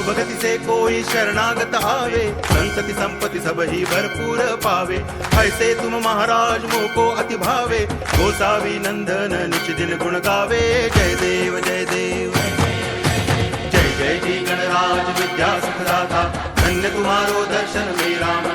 भगति से कोई शरणागत आवे, संतति संपत्ति सब ही भरपूर पावे। ऐसे तुम महाराज मोको अति भावे, गोसावी नंदन निच दिन गुण गावे। जय देव जय देव, जय जय जी गणराज विद्या सुखदाता, धन्य तुम्हारो दर्शन मेरा मन